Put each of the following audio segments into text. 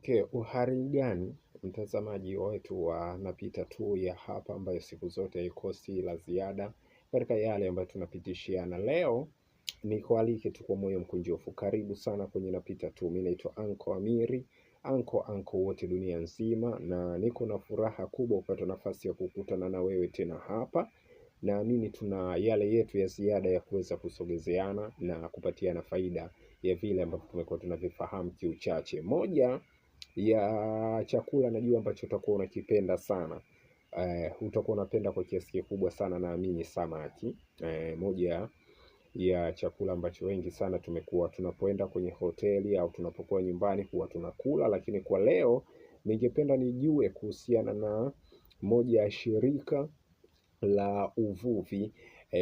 Okay, uhari gani mtazamaji wetu wa Napita Tu ya hapa, ambayo siku zote haikosi la ziada katika yale ambayo tunapitishiana. Leo ni kualike tu kwa moyo mkunjofu, karibu sana kwenye Napita Tu. Mimi naitwa Anko Amiri, anko wote dunia nzima, na niko na furaha kubwa kupata nafasi ya kukutana na wewe tena hapa. Naamini tuna yale yetu ya ziada ya kuweza kusogezeana na kupatiana faida ya vile ambavyo tumekuwa tunavifahamu kiuchache. Moja ya chakula najua ambacho utakuwa unakipenda sana, utakuwa unapenda kwa kiasi kikubwa sana, naamini samaki. Moja ya chakula ambacho wengi sana tumekuwa tunapoenda kwenye hoteli au tunapokuwa nyumbani huwa tunakula, lakini kwa leo ningependa nijue kuhusiana na moja ya shirika la uvuvi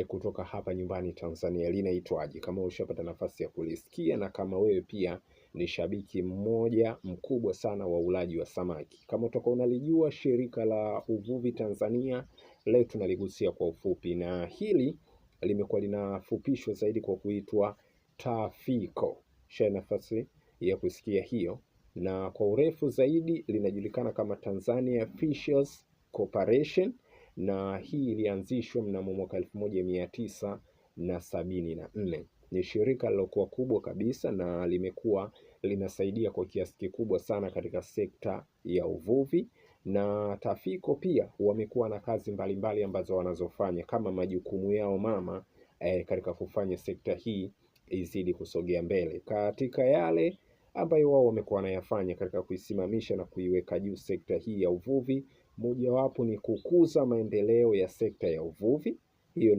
kutoka hapa nyumbani Tanzania, linaitwaje? Kama ushapata nafasi ya kulisikia, na kama wewe pia ni shabiki mmoja mkubwa sana wa ulaji wa samaki, kama utakuwa unalijua shirika la uvuvi Tanzania, leo tunaligusia kwa ufupi, na hili limekuwa linafupishwa zaidi kwa kuitwa TAFICO. Share nafasi ya kusikia hiyo, na kwa urefu zaidi linajulikana kama Tanzania Fisheries Corporation, na hii ilianzishwa mnamo mwaka 1974. Ni shirika lilokuwa kubwa kabisa na limekuwa linasaidia kwa kiasi kikubwa sana katika sekta ya uvuvi, na TAFICO pia wamekuwa na kazi mbalimbali ambazo wanazofanya kama majukumu yao mama katika kufanya sekta hii izidi kusogea mbele. Katika yale ambayo wao wamekuwa wanayafanya katika kuisimamisha na kuiweka juu sekta hii ya uvuvi, mojawapo ni kukuza maendeleo ya sekta ya uvuvi. Hiyo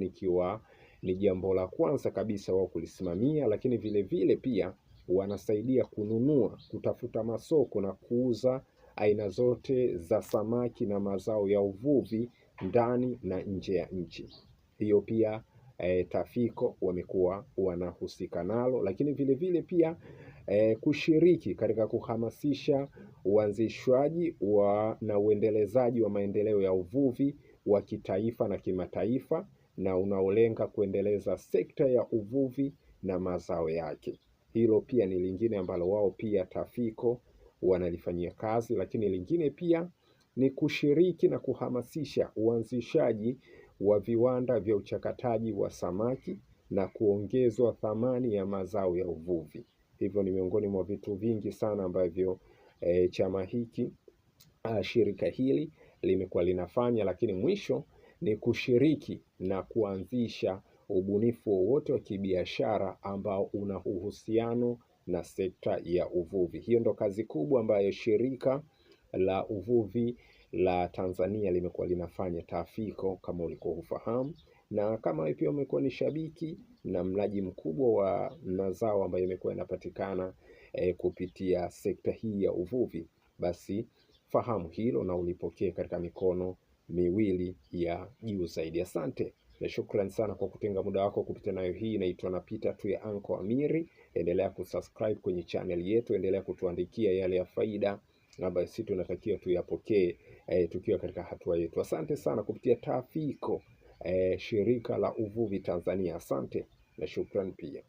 ni jambo la kwanza kabisa wao kulisimamia, lakini vile vile pia wanasaidia kununua, kutafuta masoko na kuuza aina zote za samaki na mazao ya uvuvi ndani na nje ya nchi. Hiyo pia TAFICO wamekuwa wanahusika nalo, lakini vile vile pia kushiriki katika kuhamasisha uanzishwaji na uendelezaji wa maendeleo ya uvuvi wa kitaifa na kimataifa, na unaolenga kuendeleza sekta ya uvuvi na mazao yake. Hilo pia ni lingine ambalo wao pia TAFICO wanalifanyia kazi, lakini lingine pia ni kushiriki na kuhamasisha uanzishaji wa viwanda vya uchakataji wa samaki na kuongezwa thamani ya mazao ya uvuvi. Hivyo ni miongoni mwa vitu vingi sana ambavyo chama hiki, shirika hili limekuwa linafanya, lakini mwisho ni kushiriki na kuanzisha ubunifu wowote wa kibiashara ambao una uhusiano na sekta ya uvuvi. Hiyo ndo kazi kubwa ambayo shirika la uvuvi la Tanzania limekuwa linafanya, TAFICO, kama ulikuwa ufahamu. Na kama pia umekuwa ni shabiki na mlaji mkubwa wa mazao ambayo imekuwa inapatikana kupitia sekta hii ya uvuvi, basi fahamu hilo na ulipokee katika mikono miwili ya juu zaidi. Asante na shukrani sana kwa kutenga muda wako kupita nayo. Hii inaitwa Napita Tu ya Anko Amiri. Endelea kusubscribe kwenye channel yetu, endelea kutuandikia yale ya faida ambayo sisi tunatakiwa tuyapokee tukiwa katika hatua yetu. Asante sana kupitia TAFICO, shirika la uvuvi Tanzania. Asante na shukrani pia.